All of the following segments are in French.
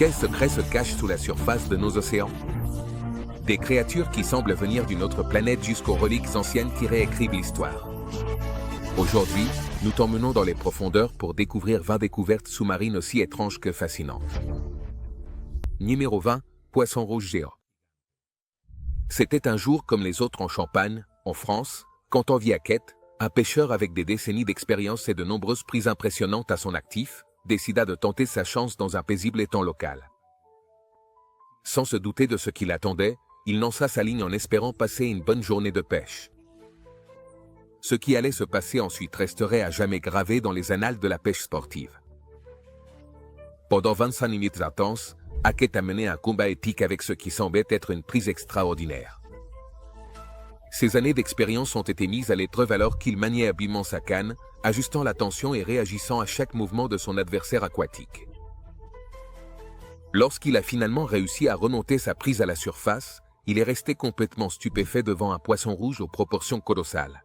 Quels secrets se cachent sous la surface de nos océans? Des créatures qui semblent venir d'une autre planète jusqu'aux reliques anciennes qui réécrivent l'histoire. Aujourd'hui, nous t'emmenons dans les profondeurs pour découvrir 20 découvertes sous-marines aussi étranges que fascinantes. Numéro 20, poisson rouge géant. C'était un jour comme les autres en Champagne, en France, quand en Viaquette, un pêcheur avec des décennies d'expérience et de nombreuses prises impressionnantes à son actif, décida de tenter sa chance dans un paisible étang local. Sans se douter de ce qui l'attendait, il lança sa ligne en espérant passer une bonne journée de pêche. Ce qui allait se passer ensuite resterait à jamais gravé dans les annales de la pêche sportive. Pendant 25 minutes intenses, Hackett a mené un combat épique avec ce qui semblait être une prise extraordinaire. Ses années d'expérience ont été mises à l'épreuve alors qu'il maniait habilement sa canne, ajustant la tension et réagissant à chaque mouvement de son adversaire aquatique. Lorsqu'il a finalement réussi à remonter sa prise à la surface, il est resté complètement stupéfait devant un poisson rouge aux proportions colossales.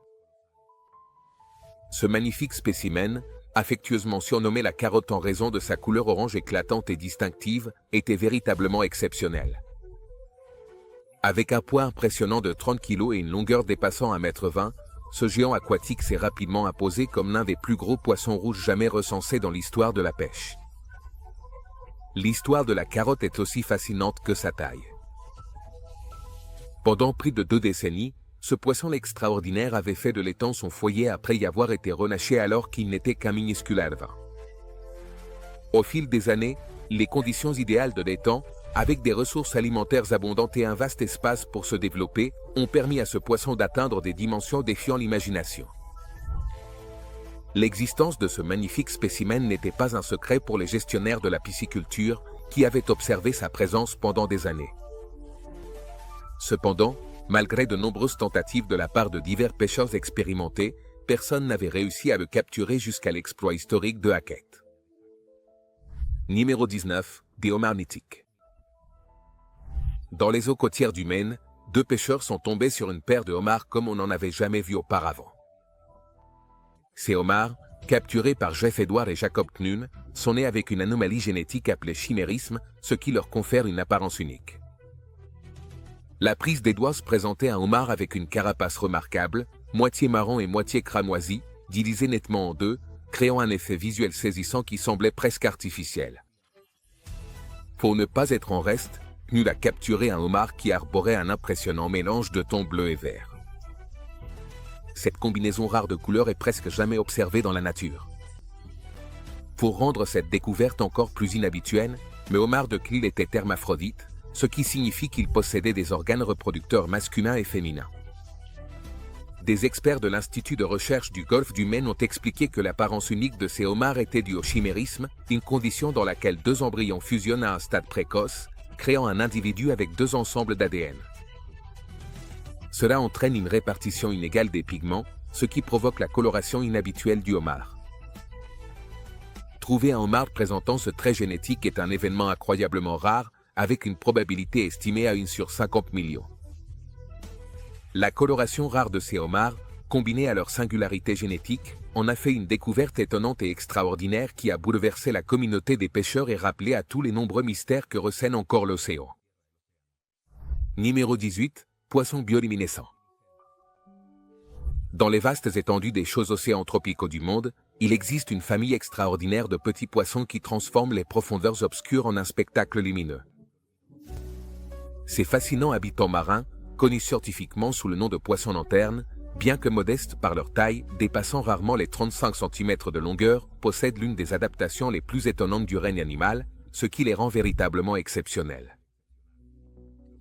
Ce magnifique spécimen, affectueusement surnommé la carotte en raison de sa couleur orange éclatante et distinctive, était véritablement exceptionnel. Avec un poids impressionnant de 30 kg et une longueur dépassant 1,20 m, ce géant aquatique s'est rapidement imposé comme l'un des plus gros poissons rouges jamais recensés dans l'histoire de la pêche. L'histoire de la carotte est aussi fascinante que sa taille. Pendant plus de 2 décennies, ce poisson extraordinaire avait fait de l'étang son foyer après y avoir été relâché alors qu'il n'était qu'un minuscule alevin. Au fil des années, les conditions idéales de l'étang, avec des ressources alimentaires abondantes et un vaste espace pour se développer, ont permis à ce poisson d'atteindre des dimensions défiant l'imagination. L'existence de ce magnifique spécimen n'était pas un secret pour les gestionnaires de la pisciculture qui avaient observé sa présence pendant des années. Cependant, malgré de nombreuses tentatives de la part de divers pêcheurs expérimentés, personne n'avait réussi à le capturer jusqu'à l'exploit historique de Hackett. Numéro 19, des homards mythiques. Dans les eaux côtières du Maine, 2 pêcheurs sont tombés sur une paire de homards comme on n'en avait jamais vu auparavant. Ces homards, capturés par Jeff Edward et Jacob Knun, sont nés avec une anomalie génétique appelée chimérisme, ce qui leur confère une apparence unique. La prise d'Edwards présentait un homard avec une carapace remarquable, moitié marron et moitié cramoisi, divisé nettement en deux, créant un effet visuel saisissant qui semblait presque artificiel. Pour ne pas être en reste, Knun a capturé un homard qui arborait un impressionnant mélange de tons bleu et vert. Cette combinaison rare de couleurs est presque jamais observée dans la nature. Pour rendre cette découverte encore plus inhabituelle, le homard de Knun était hermaphrodite, ce qui signifie qu'il possédait des organes reproducteurs masculins et féminins. Des experts de l'Institut de recherche du Golfe du Maine ont expliqué que l'apparence unique de ces homards était due au chimérisme, une condition dans laquelle 2 embryons fusionnent à un stade précoce, créant un individu avec 2 ensembles d'ADN. Cela entraîne une répartition inégale des pigments, ce qui provoque la coloration inhabituelle du homard. Trouver un homard présentant ce trait génétique est un événement incroyablement rare, avec une probabilité estimée à 1 sur 50 millions. La coloration rare de ces homards, combinée à leur singularité génétique, en a fait une découverte étonnante et extraordinaire qui a bouleversé la communauté des pêcheurs et rappelé à tous les nombreux mystères que recèle encore l'océan. Numéro 18, poisson bioluminescent. Dans les vastes étendues des chauds océans tropicaux du monde, il existe une famille extraordinaire de petits poissons qui transforment les profondeurs obscures en un spectacle lumineux. Ces fascinants habitants marins, connus scientifiquement sous le nom de poissons lanternes, bien que modestes par leur taille, dépassant rarement les 35 cm de longueur, possèdent l'une des adaptations les plus étonnantes du règne animal, ce qui les rend véritablement exceptionnels.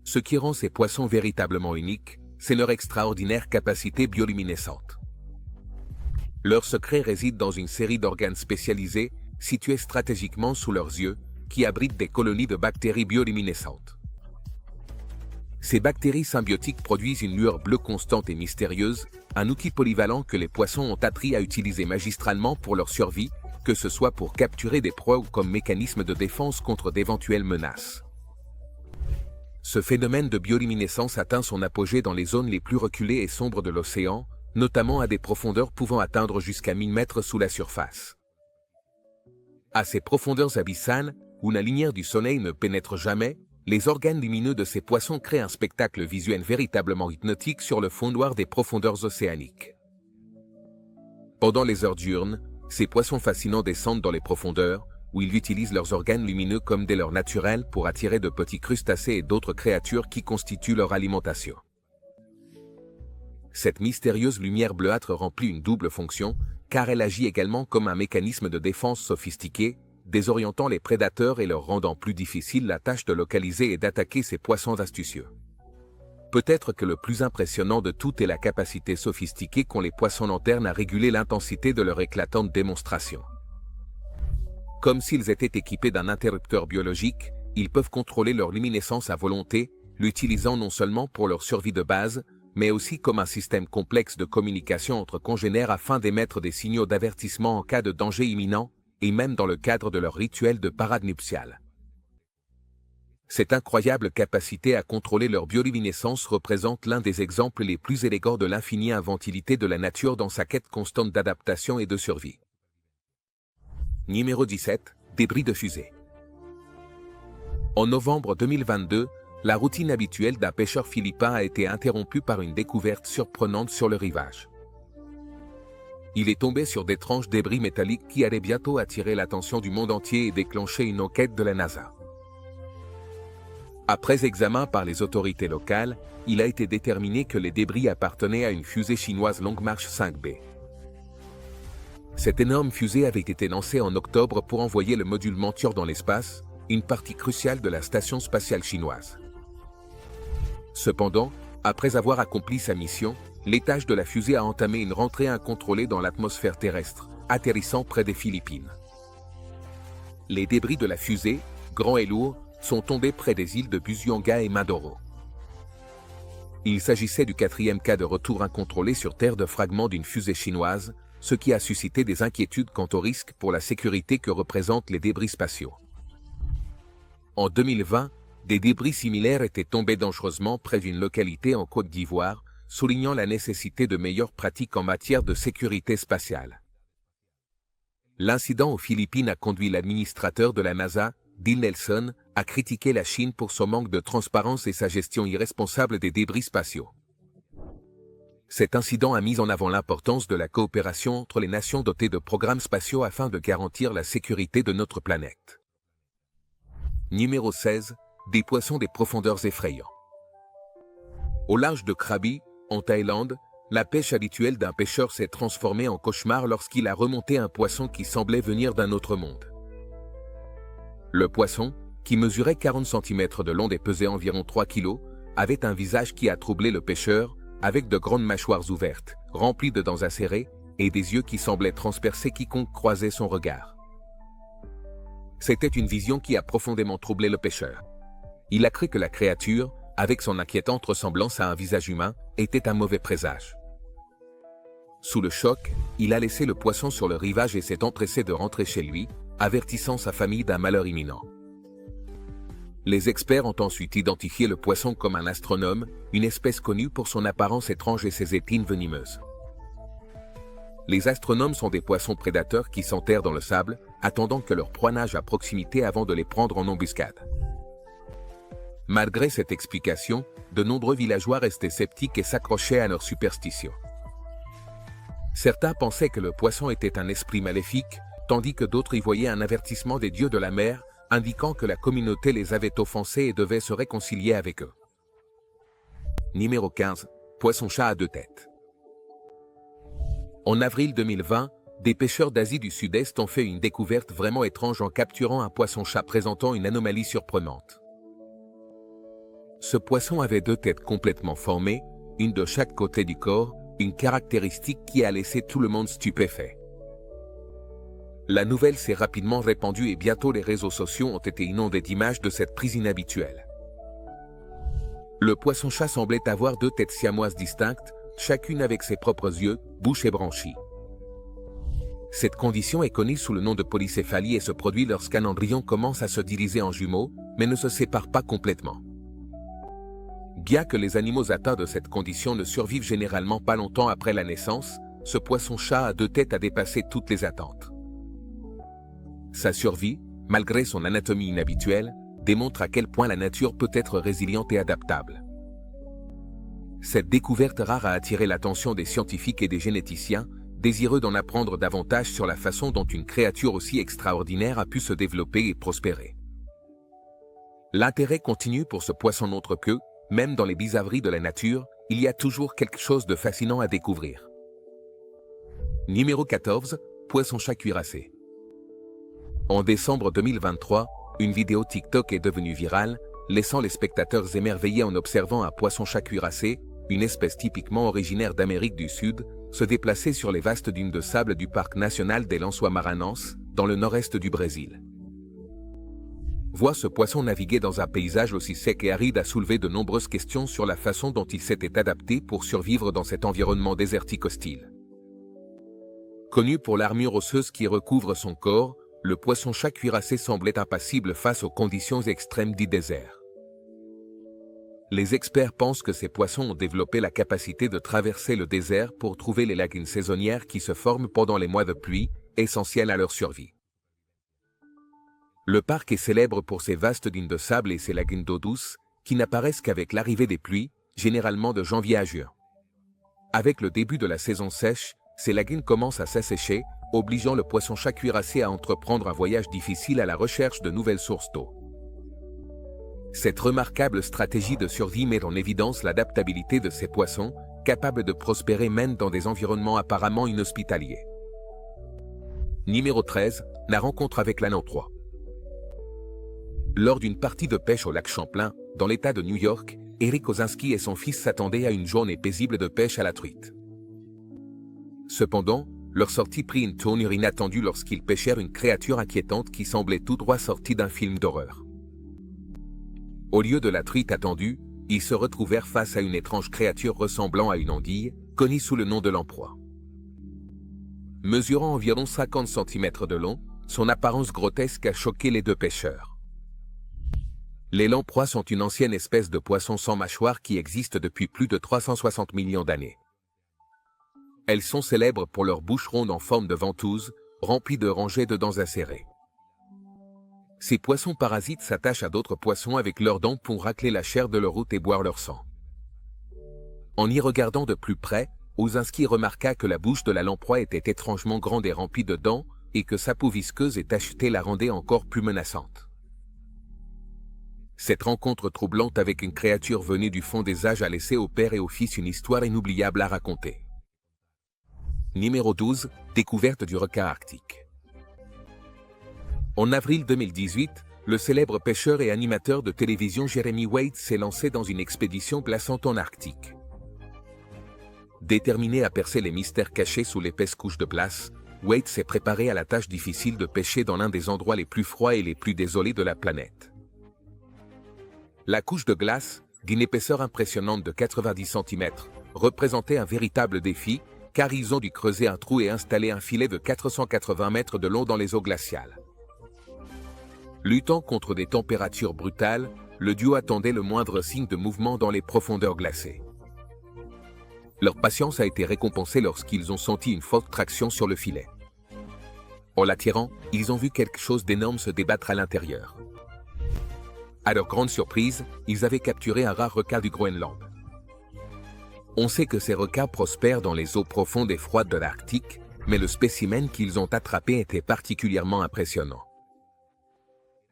Ce qui rend ces poissons véritablement uniques, c'est leur extraordinaire capacité bioluminescente. Leur secret réside dans une série d'organes spécialisés, situés stratégiquement sous leurs yeux, qui abritent des colonies de bactéries bioluminescentes. Ces bactéries symbiotiques produisent une lueur bleue constante et mystérieuse, un outil polyvalent que les poissons ont appris à utiliser magistralement pour leur survie, que ce soit pour capturer des proies ou comme mécanisme de défense contre d'éventuelles menaces. Ce phénomène de bioluminescence atteint son apogée dans les zones les plus reculées et sombres de l'océan, notamment à des profondeurs pouvant atteindre jusqu'à 1000 mètres sous la surface. À ces profondeurs abyssales, où la lumière du soleil ne pénètre jamais, les organes lumineux de ces poissons créent un spectacle visuel véritablement hypnotique sur le fond noir des profondeurs océaniques. Pendant les heures diurnes, ces poissons fascinants descendent dans les profondeurs, où ils utilisent leurs organes lumineux comme des leurres naturels pour attirer de petits crustacés et d'autres créatures qui constituent leur alimentation. Cette mystérieuse lumière bleuâtre remplit une double fonction, car elle agit également comme un mécanisme de défense sophistiqué, désorientant les prédateurs et leur rendant plus difficile la tâche de localiser et d'attaquer ces poissons astucieux. Peut-être que le plus impressionnant de tout est la capacité sophistiquée qu'ont les poissons lanternes à réguler l'intensité de leur éclatante démonstration. Comme s'ils étaient équipés d'un interrupteur biologique, ils peuvent contrôler leur luminescence à volonté, l'utilisant non seulement pour leur survie de base, mais aussi comme un système complexe de communication entre congénères afin d'émettre des signaux d'avertissement en cas de danger imminent, et même dans le cadre de leur rituel de parade nuptiale. Cette incroyable capacité à contrôler leur bioluminescence représente l'un des exemples les plus élégants de l'infinie inventivité de la nature dans sa quête constante d'adaptation et de survie. Numéro 17. Débris de fusée. En novembre 2022, la routine habituelle d'un pêcheur philippin a été interrompue par une découverte surprenante sur le rivage. Il est tombé sur d'étranges débris métalliques qui allaient bientôt attirer l'attention du monde entier et déclencher une enquête de la NASA. Après examen par les autorités locales, il a été déterminé que les débris appartenaient à une fusée chinoise Long March 5B. Cette énorme fusée avait été lancée en octobre pour envoyer le module Menture dans l'espace, une partie cruciale de la station spatiale chinoise. Cependant, après avoir accompli sa mission, l'étage de la fusée a entamé une rentrée incontrôlée dans l'atmosphère terrestre, atterrissant près des Philippines. Les débris de la fusée, grands et lourds, sont tombés près des îles de Busuanga et Mindoro. Il s'agissait du 4e cas de retour incontrôlé sur Terre de fragments d'une fusée chinoise, ce qui a suscité des inquiétudes quant au risque pour la sécurité que représentent les débris spatiaux. En 2020, des débris similaires étaient tombés dangereusement près d'une localité en Côte d'Ivoire, soulignant la nécessité de meilleures pratiques en matière de sécurité spatiale. L'incident aux Philippines a conduit l'administrateur de la NASA, Bill Nelson, à critiquer la Chine pour son manque de transparence et sa gestion irresponsable des débris spatiaux. Cet incident a mis en avant l'importance de la coopération entre les nations dotées de programmes spatiaux afin de garantir la sécurité de notre planète. Numéro 16. Des poissons des profondeurs effrayants. Au large de Krabi, en Thaïlande, la pêche habituelle d'un pêcheur s'est transformée en cauchemar lorsqu'il a remonté un poisson qui semblait venir d'un autre monde. Le poisson, qui mesurait 40 cm de long et pesait environ 3 kg, avait un visage qui a troublé le pêcheur, avec de grandes mâchoires ouvertes, remplies de dents acérées, et des yeux qui semblaient transpercer quiconque croisait son regard. C'était une vision qui a profondément troublé le pêcheur. Il a cru que la créature, avec son inquiétante ressemblance à un visage humain, était un mauvais présage. Sous le choc, il a laissé le poisson sur le rivage et s'est empressé de rentrer chez lui, avertissant sa famille d'un malheur imminent. Les experts ont ensuite identifié le poisson comme un astronome, une espèce connue pour son apparence étrange et ses épines venimeuses. Les astronomes sont des poissons prédateurs qui s'enterrent dans le sable, attendant que leur proie nage à proximité avant de les prendre en embuscade. Malgré cette explication, de nombreux villageois restaient sceptiques et s'accrochaient à leurs superstitions. Certains pensaient que le poisson était un esprit maléfique, tandis que d'autres y voyaient un avertissement des dieux de la mer, indiquant que la communauté les avait offensés et devait se réconcilier avec eux. Numéro 15. Poisson-chat à 2 têtes. En avril 2020, des pêcheurs d'Asie du Sud-Est ont fait une découverte vraiment étrange en capturant un poisson-chat présentant une anomalie surprenante. Ce poisson avait 2 têtes complètement formées, une de chaque côté du corps, une caractéristique qui a laissé tout le monde stupéfait. La nouvelle s'est rapidement répandue et bientôt les réseaux sociaux ont été inondés d'images de cette prise inhabituelle. Le poisson-chat semblait avoir 2 têtes siamoises distinctes, chacune avec ses propres yeux, bouche et branchies. Cette condition est connue sous le nom de polycéphalie et se produit lorsqu'un embryon commence à se diviser en jumeaux, mais ne se sépare pas complètement. Bien que les animaux atteints de cette condition ne survivent généralement pas longtemps après la naissance, ce poisson-chat à 2 têtes a dépassé toutes les attentes. Sa survie, malgré son anatomie inhabituelle, démontre à quel point la nature peut être résiliente et adaptable. Cette découverte rare a attiré l'attention des scientifiques et des généticiens, désireux d'en apprendre davantage sur la façon dont une créature aussi extraordinaire a pu se développer et prospérer. L'intérêt continue pour ce poisson montre-queue, même dans les bizarreries de la nature, il y a toujours quelque chose de fascinant à découvrir. Numéro 14, poisson-chat cuirassé. En décembre 2023, une vidéo TikTok est devenue virale, laissant les spectateurs émerveillés en observant un poisson-chat cuirassé, une espèce typiquement originaire d'Amérique du Sud, se déplacer sur les vastes dunes de sable du parc national des Lençois-Maranhão, dans le nord-est du Brésil. Voir ce poisson naviguer dans un paysage aussi sec et aride a soulevé de nombreuses questions sur la façon dont il s'était adapté pour survivre dans cet environnement désertique hostile. Connu pour l'armure osseuse qui recouvre son corps, le poisson-chat cuirassé semblait impassible face aux conditions extrêmes du désert. Les experts pensent que ces poissons ont développé la capacité de traverser le désert pour trouver les lagunes saisonnières qui se forment pendant les mois de pluie, essentielles à leur survie. Le parc est célèbre pour ses vastes dunes de sable et ses lagunes d'eau douce, qui n'apparaissent qu'avec l'arrivée des pluies, généralement de janvier à juin. Avec le début de la saison sèche, ces lagunes commencent à s'assécher, obligeant le poisson-chat cuirassé à entreprendre un voyage difficile à la recherche de nouvelles sources d'eau. Cette remarquable stratégie de survie met en évidence l'adaptabilité de ces poissons, capables de prospérer même dans des environnements apparemment inhospitaliers. Numéro 13, la rencontre avec la lamproie. Lors d'une partie de pêche au lac Champlain, dans l'État de New York, Eric Osinski et son fils s'attendaient à une journée paisible de pêche à la truite. Cependant, leur sortie prit une tournure inattendue lorsqu'ils pêchèrent une créature inquiétante qui semblait tout droit sortie d'un film d'horreur. Au lieu de la truite attendue, ils se retrouvèrent face à une étrange créature ressemblant à une anguille, connue sous le nom de lamproie. Mesurant environ 50 cm de long, son apparence grotesque a choqué les deux pêcheurs. Les lamproies sont une ancienne espèce de poisson sans mâchoire qui existe depuis plus de 360 millions d'années. Elles sont célèbres pour leur bouche ronde en forme de ventouse, remplie de rangées de dents acérées. Ces poissons parasites s'attachent à d'autres poissons avec leurs dents pour racler la chair de leur hôte et boire leur sang. En y regardant de plus près, Osinski remarqua que la bouche de la lamproie était étrangement grande et remplie de dents, et que sa peau visqueuse et tachetée la rendait encore plus menaçante. Cette rencontre troublante avec une créature venue du fond des âges a laissé au père et au fils une histoire inoubliable à raconter. Numéro 12, découverte du requin arctique. En avril 2018, le célèbre pêcheur et animateur de télévision Jeremy Waite s'est lancé dans une expédition glaçante en Arctique. Déterminé à percer les mystères cachés sous l'épaisse couche de glace, Waite s'est préparé à la tâche difficile de pêcher dans l'un des endroits les plus froids et les plus désolés de la planète. La couche de glace, d'une épaisseur impressionnante de 90 cm, représentait un véritable défi, car ils ont dû creuser un trou et installer un filet de 480 mètres de long dans les eaux glaciales. Luttant contre des températures brutales, le duo attendait le moindre signe de mouvement dans les profondeurs glacées. Leur patience a été récompensée lorsqu'ils ont senti une forte traction sur le filet. En l'attirant, ils ont vu quelque chose d'énorme se débattre à l'intérieur. À leur grande surprise, ils avaient capturé un rare requin du Groenland. On sait que ces requins prospèrent dans les eaux profondes et froides de l'Arctique, mais le spécimen qu'ils ont attrapé était particulièrement impressionnant.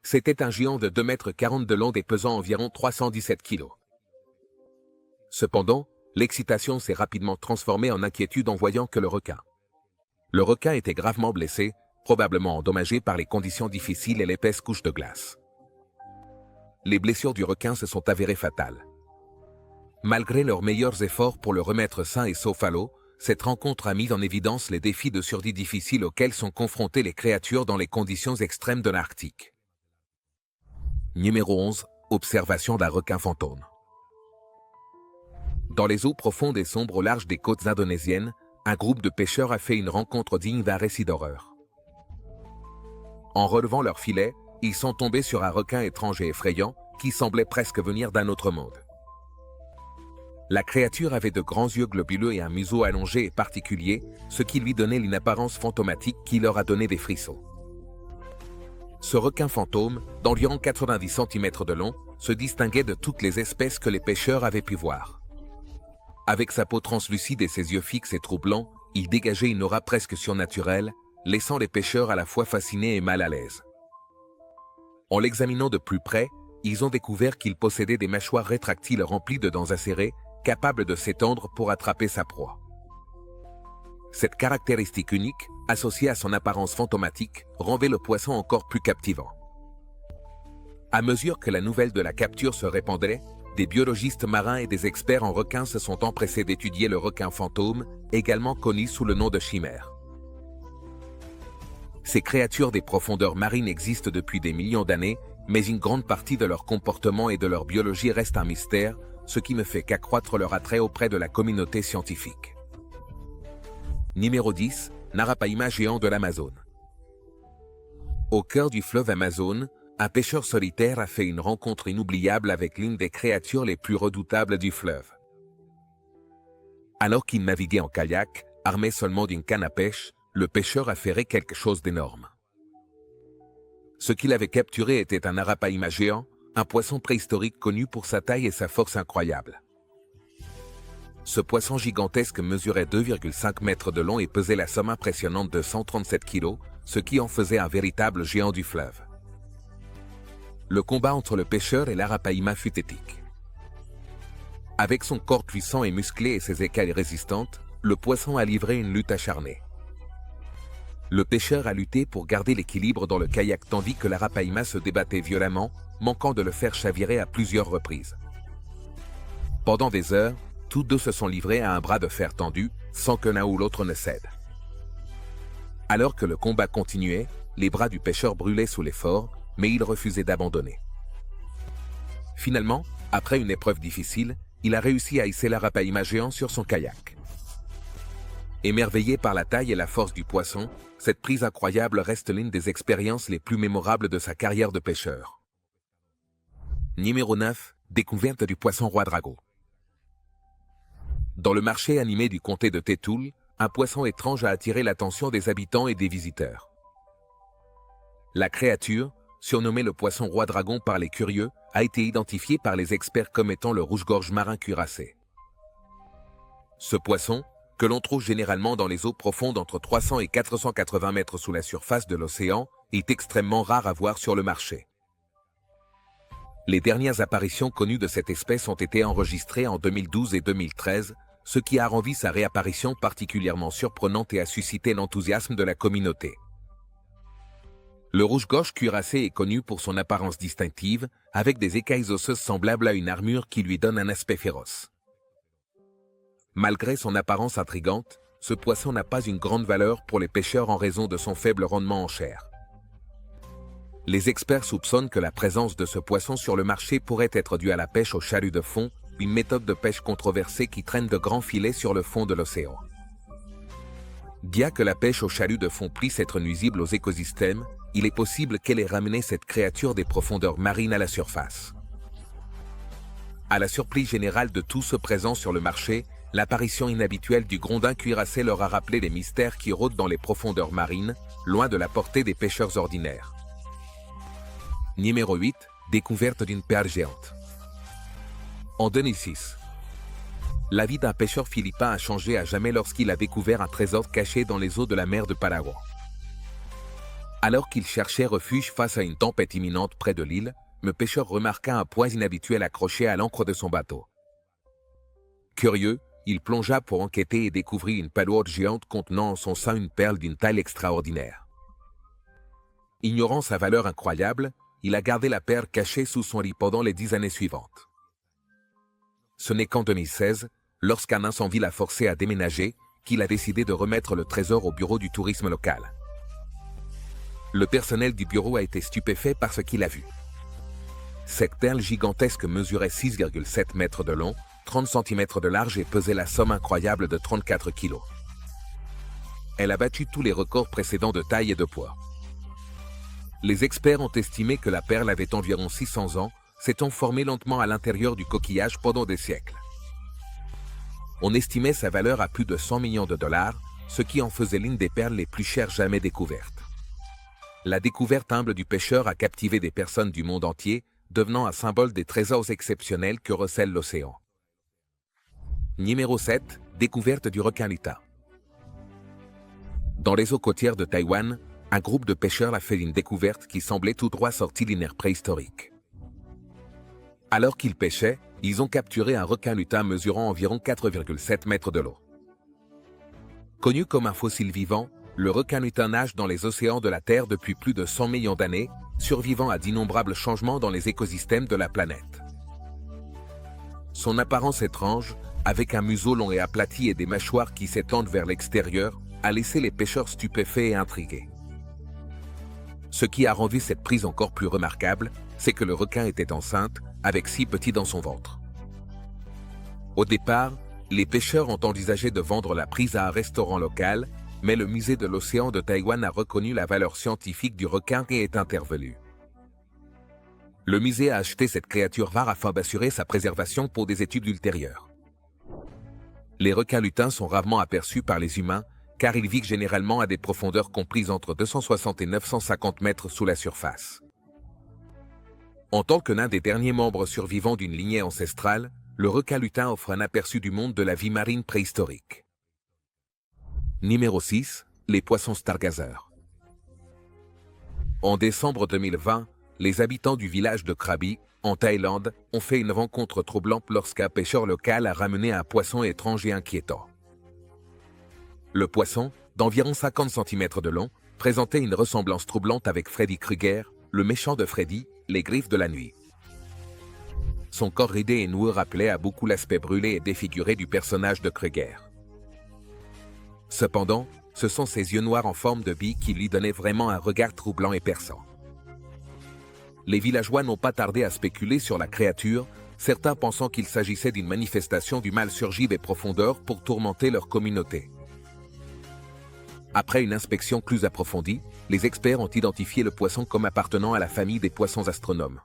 C'était un géant de 2,40 m de long et pesant environ 317 kg. Cependant, l'excitation s'est rapidement transformée en inquiétude en voyant que le requin était gravement blessé, probablement endommagé par les conditions difficiles et l'épaisse couche de glace. Les blessures du requin se sont avérées fatales. Malgré leurs meilleurs efforts pour le remettre sain et sauf à l'eau, cette rencontre a mis en évidence les défis de survie difficiles auxquels sont confrontées les créatures dans les conditions extrêmes de l'Arctique. Numéro 11, observation d'un requin fantôme. Dans les eaux profondes et sombres au large des côtes indonésiennes, un groupe de pêcheurs a fait une rencontre digne d'un récit d'horreur. En relevant leur filet, ils sont tombés sur un requin étrange et effrayant qui semblait presque venir d'un autre monde. La créature avait de grands yeux globuleux et un museau allongé et particulier, ce qui lui donnait une apparence fantomatique qui leur a donné des frissons. Ce requin fantôme, d'environ 90 cm de long, se distinguait de toutes les espèces que les pêcheurs avaient pu voir. Avec sa peau translucide et ses yeux fixes et troublants, il dégageait une aura presque surnaturelle, laissant les pêcheurs à la fois fascinés et mal à l'aise. En l'examinant de plus près, ils ont découvert qu'il possédait des mâchoires rétractiles remplies de dents acérées, capables de s'étendre pour attraper sa proie. Cette caractéristique unique, associée à son apparence fantomatique, rendait le poisson encore plus captivant. À mesure que la nouvelle de la capture se répandait, des biologistes marins et des experts en requins se sont empressés d'étudier le requin fantôme, également connu sous le nom de chimère. Ces créatures des profondeurs marines existent depuis des millions d'années, mais une grande partie de leur comportement et de leur biologie reste un mystère, ce qui ne fait qu'accroître leur attrait auprès de la communauté scientifique. Numéro 10. Narapaima géant de l'Amazone. Au cœur du fleuve Amazone, un pêcheur solitaire a fait une rencontre inoubliable avec l'une des créatures les plus redoutables du fleuve. Alors qu'il naviguait en kayak, armé seulement d'une canne à pêche, le pêcheur a ferré quelque chose d'énorme. Ce qu'il avait capturé était un arapaima géant, un poisson préhistorique connu pour sa taille et sa force incroyable. Ce poisson gigantesque mesurait 2,5 mètres de long et pesait la somme impressionnante de 137 kg, ce qui en faisait un véritable géant du fleuve. Le combat entre le pêcheur et l'arapaima fut épique. Avec son corps puissant et musclé et ses écailles résistantes, le poisson a livré une lutte acharnée. Le pêcheur a lutté pour garder l'équilibre dans le kayak tandis que l'arapaima se débattait violemment, manquant de le faire chavirer à plusieurs reprises. Pendant des heures, tous deux se sont livrés à un bras de fer tendu, sans que l'un ou l'autre ne cède. Alors que le combat continuait, les bras du pêcheur brûlaient sous l'effort, mais il refusait d'abandonner. Finalement, après une épreuve difficile, il a réussi à hisser l'arapaima géant sur son kayak. Émerveillé par la taille et la force du poisson, cette prise incroyable reste l'une des expériences les plus mémorables de sa carrière de pêcheur. Numéro 9. Découverte du poisson roi dragon. Dans le marché animé du comté de Tétoul, un poisson étrange a attiré l'attention des habitants et des visiteurs. La créature, surnommée le poisson roi dragon par les curieux, a été identifiée par les experts comme étant le rouge-gorge marin cuirassé. Ce poisson, que l'on trouve généralement dans les eaux profondes entre 300 et 480 mètres sous la surface de l'océan, est extrêmement rare à voir sur le marché. Les dernières apparitions connues de cette espèce ont été enregistrées en 2012 et 2013, ce qui a rendu sa réapparition particulièrement surprenante et a suscité l'enthousiasme de la communauté. Le rouge-gorge cuirassé est connu pour son apparence distinctive, avec des écailles osseuses semblables à une armure qui lui donne un aspect féroce. Malgré son apparence intrigante, ce poisson n'a pas une grande valeur pour les pêcheurs en raison de son faible rendement en chair. Les experts soupçonnent que la présence de ce poisson sur le marché pourrait être due à la pêche au chalut de fond, une méthode de pêche controversée qui traîne de grands filets sur le fond de l'océan. Bien que la pêche au chalut de fond puisse être nuisible aux écosystèmes, il est possible qu'elle ait ramené cette créature des profondeurs marines à la surface. À la surprise générale de tous ceux présents sur le marché, l'apparition inhabituelle du grondin cuirassé leur a rappelé les mystères qui rôdent dans les profondeurs marines, loin de la portée des pêcheurs ordinaires. Numéro 8. Découverte d'une perle géante. En 2006, la vie d'un pêcheur philippin a changé à jamais lorsqu'il a découvert un trésor caché dans les eaux de la mer de Palawan. Alors qu'il cherchait refuge face à une tempête imminente près de l'île, le pêcheur remarqua un poids inhabituel accroché à l'ancre de son bateau. Curieux, il plongea pour enquêter et découvrit une paluorde géante contenant en son sein une perle d'une taille extraordinaire. Ignorant sa valeur incroyable, il a gardé la perle cachée sous son lit pendant les 10 années suivantes. Ce n'est qu'en 2016, lorsqu'un incendie l'a forcé à déménager, qu'il a décidé de remettre le trésor au bureau du tourisme local. Le personnel du bureau a été stupéfait par ce qu'il a vu. Cette perle gigantesque mesurait 6,7 mètres de long, 30 cm de large et pesait la somme incroyable de 34 kg. Elle a battu tous les records précédents de taille et de poids. Les experts ont estimé que la perle avait environ 600 ans, s'étant formée lentement à l'intérieur du coquillage pendant des siècles. On estimait sa valeur à plus de 100 millions de dollars, ce qui en faisait l'une des perles les plus chères jamais découvertes. la découverte humble du pêcheur a captivé des personnes du monde entier, devenant un symbole des trésors exceptionnels que recèle l'océan. Numéro 7. Découverte du requin lutin. Dans les eaux côtières de Taïwan, un groupe de pêcheurs a fait une découverte qui semblait tout droit sortie d'une ère préhistorique. Alors qu'ils pêchaient, ils ont capturé un requin lutin mesurant environ 4,7 mètres de long. Connu comme un fossile vivant, le requin lutin nage dans les océans de la Terre depuis plus de 100 millions d'années, survivant à d'innombrables changements dans les écosystèmes de la planète. Son apparence étrange, avec un museau long et aplati et des mâchoires qui s'étendent vers l'extérieur, a laissé les pêcheurs stupéfaits et intrigués. Ce qui a rendu cette prise encore plus remarquable, c'est que le requin était enceinte, avec 6 petits dans son ventre. Au départ, les pêcheurs ont envisagé de vendre la prise à un restaurant local, mais le musée de l'océan de Taïwan a reconnu la valeur scientifique du requin et est intervenu. Le musée a acheté cette créature rare afin d'assurer sa préservation pour des études ultérieures. Les requins lutins sont rarement aperçus par les humains, car ils vivent généralement à des profondeurs comprises entre 260 et 950 mètres sous la surface. En tant que l'un des derniers membres survivants d'une lignée ancestrale, le requin lutin offre un aperçu du monde de la vie marine préhistorique. Numéro 6. Les poissons stargazers. En décembre 2020, les habitants du village de Krabi, en Thaïlande, ont fait une rencontre troublante lorsqu'un pêcheur local a ramené un poisson étrange et inquiétant. Le poisson, d'environ 50 cm de long, présentait une ressemblance troublante avec Freddy Krueger, le méchant de Freddy, les griffes de la nuit. Son corps ridé et noueux rappelait à beaucoup l'aspect brûlé et défiguré du personnage de Krueger. Cependant, ce sont ses yeux noirs en forme de bille qui lui donnaient vraiment un regard troublant et perçant. Les villageois n'ont pas tardé à spéculer sur la créature, certains pensant qu'il s'agissait d'une manifestation du mal surgi des profondeurs pour tourmenter leur communauté. Après une inspection plus approfondie, les experts ont identifié le poisson comme appartenant à la famille des poissons astronomes.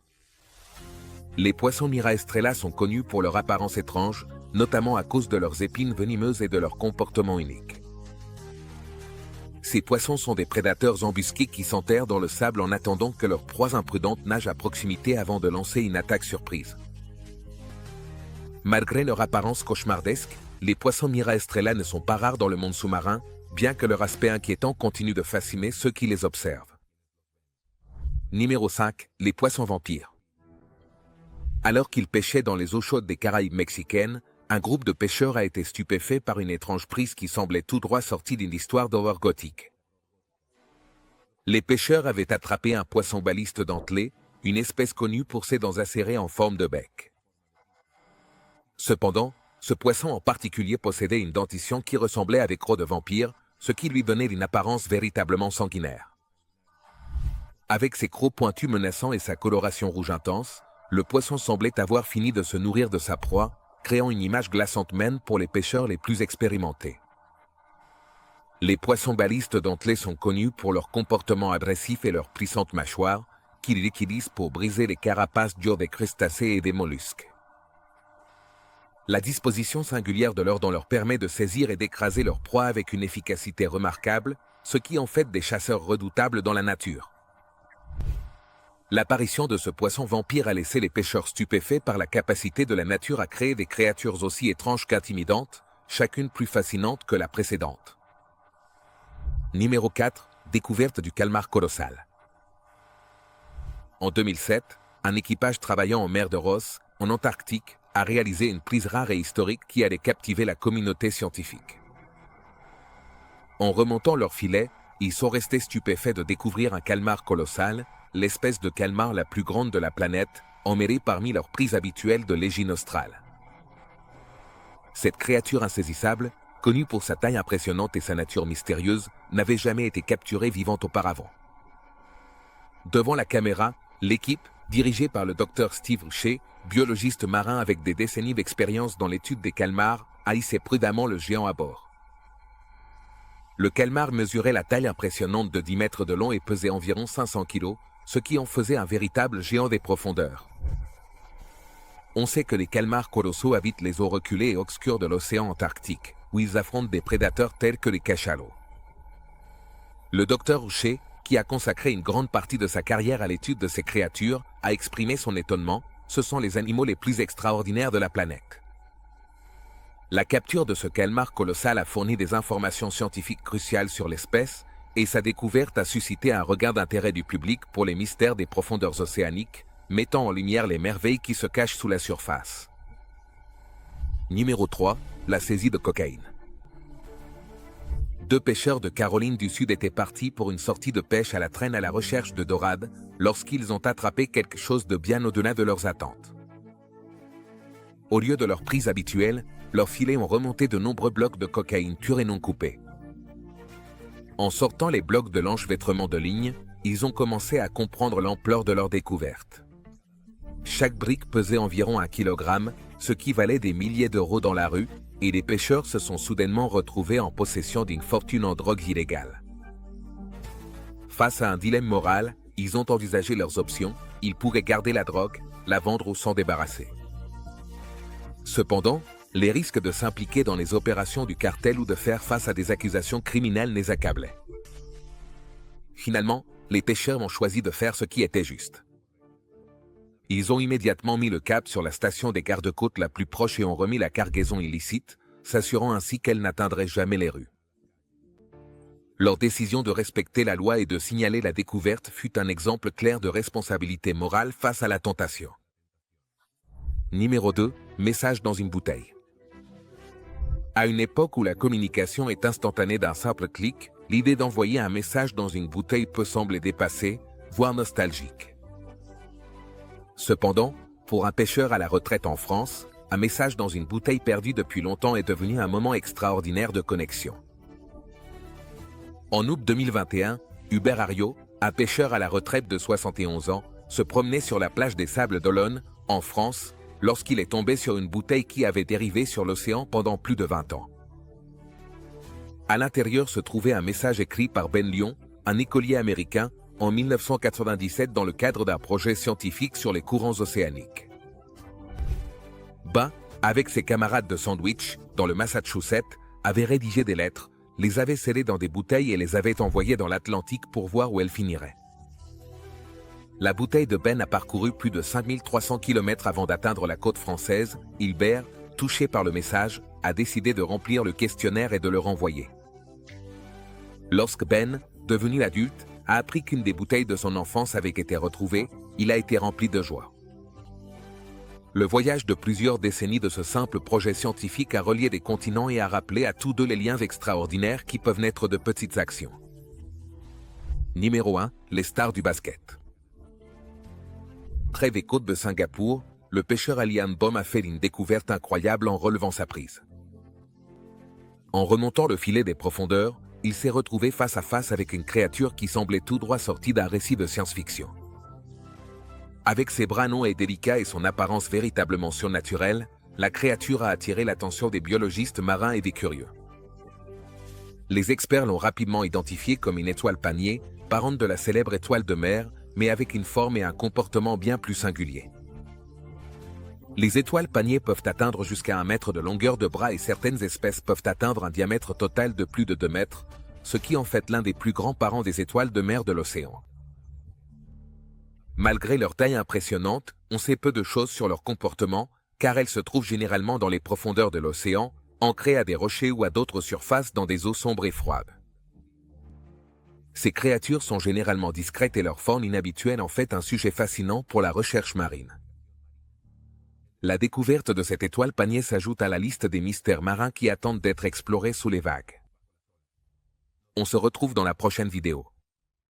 Les poissons Mira estrella sont connus pour leur apparence étrange, notamment à cause de leurs épines venimeuses et de leur comportement unique. Ces poissons sont des prédateurs embusqués qui s'enterrent dans le sable en attendant que leur proie imprudente nage à proximité avant de lancer une attaque surprise. Malgré leur apparence cauchemardesque, les poissons Mira estrella ne sont pas rares dans le monde sous-marin, bien que leur aspect inquiétant continue de fasciner ceux qui les observent. Numéro 5. Les poissons vampires. Alors qu'ils pêchaient dans les eaux chaudes des Caraïbes mexicaines, un groupe de pêcheurs a été stupéfait par une étrange prise qui semblait tout droit sortie d'une histoire d'horreur gothique. Les pêcheurs avaient attrapé un poisson baliste dentelé, une espèce connue pour ses dents acérées en forme de bec. Cependant, ce poisson en particulier possédait une dentition qui ressemblait à des crocs de vampire, ce qui lui donnait une apparence véritablement sanguinaire. Avec ses crocs pointus menaçants et sa coloration rouge intense, le poisson semblait avoir fini de se nourrir de sa proie, créant une image glaçante même pour les pêcheurs les plus expérimentés. Les poissons balistes dentelés sont connus pour leur comportement agressif et leur puissante mâchoire, qu'ils utilisent pour briser les carapaces dures des crustacés et des mollusques. La disposition singulière de leurs dents leur permet de saisir et d'écraser leur proie avec une efficacité remarquable, ce qui en fait des chasseurs redoutables dans la nature. L'apparition de ce poisson vampire a laissé les pêcheurs stupéfaits par la capacité de la nature à créer des créatures aussi étranges qu'intimidantes, chacune plus fascinante que la précédente. Numéro 4. Découverte du calmar colossal. En 2007, un équipage travaillant en mer de Ross, en Antarctique, a réalisé une prise rare et historique qui allait captiver la communauté scientifique. En remontant leur filet, ils sont restés stupéfaits de découvrir un calmar colossal, l'espèce de calmar la plus grande de la planète, emmêlée parmi leurs prises habituelles de l'Égine australe. Cette créature insaisissable, connue pour sa taille impressionnante et sa nature mystérieuse, n'avait jamais été capturée vivante auparavant. Devant la caméra, l'équipe, dirigée par le Dr Steve Richer, biologiste marin avec des décennies d'expérience dans l'étude des calmars, a hissé prudemment le géant à bord. Le calmar mesurait la taille impressionnante de 10 mètres de long et pesait environ 500 kg, ce qui en faisait un véritable géant des profondeurs. On sait que les calmars colossaux habitent les eaux reculées et obscures de l'océan Antarctique, où ils affrontent des prédateurs tels que les cachalots. Le docteur Richer, qui a consacré une grande partie de sa carrière à l'étude de ces créatures, a exprimé son étonnement. Ce sont les animaux les plus extraordinaires de la planète. La capture de ce calmar colossal a fourni des informations scientifiques cruciales sur l'espèce, et sa découverte a suscité un regain d'intérêt du public pour les mystères des profondeurs océaniques, mettant en lumière les merveilles qui se cachent sous la surface. Numéro 3. La saisie de cocaïne. Deux pêcheurs de Caroline du Sud étaient partis pour une sortie de pêche à la traîne à la recherche de dorades, lorsqu'ils ont attrapé quelque chose de bien au-delà de leurs attentes. Au lieu de leur prise habituelle, leurs filets ont remonté de nombreux blocs de cocaïne pure et non coupée. En sortant les blocs de l'enchevêtrement de ligne, ils ont commencé à comprendre l'ampleur de leur découverte. Chaque brique pesait environ 1 kg, ce qui valait des milliers d'euros dans la rue, et les pêcheurs se sont soudainement retrouvés en possession d'une fortune en drogue illégale. Face à un dilemme moral, ils ont envisagé leurs options. Ils pourraient garder la drogue, la vendre ou s'en débarrasser. Cependant, les risques de s'impliquer dans les opérations du cartel ou de faire face à des accusations criminelles les accablaient. Finalement, les pêcheurs ont choisi de faire ce qui était juste. Ils ont immédiatement mis le cap sur la station des gardes-côtes la plus proche et ont remis la cargaison illicite, s'assurant ainsi qu'elle n'atteindrait jamais les rues. Leur décision de respecter la loi et de signaler la découverte fut un exemple clair de responsabilité morale face à la tentation. Numéro 2. Message dans une bouteille. À une époque où la communication est instantanée d'un simple clic, l'idée d'envoyer un message dans une bouteille peut sembler dépassée, voire nostalgique. Cependant, pour un pêcheur à la retraite en France, un message dans une bouteille perdue depuis longtemps est devenu un moment extraordinaire de connexion. En août 2021, Hubert Ariot, un pêcheur à la retraite de 71 ans, se promenait sur la plage des Sables d'Olonne, en France, lorsqu'il est tombé sur une bouteille qui avait dérivé sur l'océan pendant plus de 20 ans. À l'intérieur se trouvait un message écrit par Ben Lyon, un écolier américain, en 1997 dans le cadre d'un projet scientifique sur les courants océaniques. Ben, avec ses camarades de sandwich, dans le Massachusetts, avait rédigé des lettres, les avait scellées dans des bouteilles et les avait envoyées dans l'Atlantique pour voir où elles finiraient. La bouteille de Ben a parcouru plus de 5300 km avant d'atteindre la côte française. Hilbert, touché par le message, a décidé de remplir le questionnaire et de le renvoyer. Lorsque Ben, devenu adulte, a appris qu'une des bouteilles de son enfance avait été retrouvée, il a été rempli de joie. Le voyage de plusieurs décennies de ce simple projet scientifique a relié des continents et a rappelé à tous deux les liens extraordinaires qui peuvent naître de petites actions. Numéro 1. Les stars du basket. Près des côtes de Singapour, le pêcheur Alian Bom a fait une découverte incroyable en relevant sa prise. En remontant le filet des profondeurs, il s'est retrouvé face à face avec une créature qui semblait tout droit sortie d'un récit de science-fiction. Avec ses bras longs et délicats et son apparence véritablement surnaturelle, la créature a attiré l'attention des biologistes marins et des curieux. Les experts l'ont rapidement identifié comme une étoile panier, parente de la célèbre étoile de mer, mais avec une forme et un comportement bien plus singuliers. Les étoiles paniers peuvent atteindre jusqu'à 1 mètre de longueur de bras et certaines espèces peuvent atteindre un diamètre total de plus de 2 mètres, ce qui en fait l'un des plus grands parents des étoiles de mer de l'océan. Malgré leur taille impressionnante, on sait peu de choses sur leur comportement, car elles se trouvent généralement dans les profondeurs de l'océan, ancrées à des rochers ou à d'autres surfaces dans des eaux sombres et froides. Ces créatures sont généralement discrètes et leur forme inhabituelle en fait un sujet fascinant pour la recherche marine. La découverte de cette étoile panier s'ajoute à la liste des mystères marins qui attendent d'être explorés sous les vagues. On se retrouve dans la prochaine vidéo.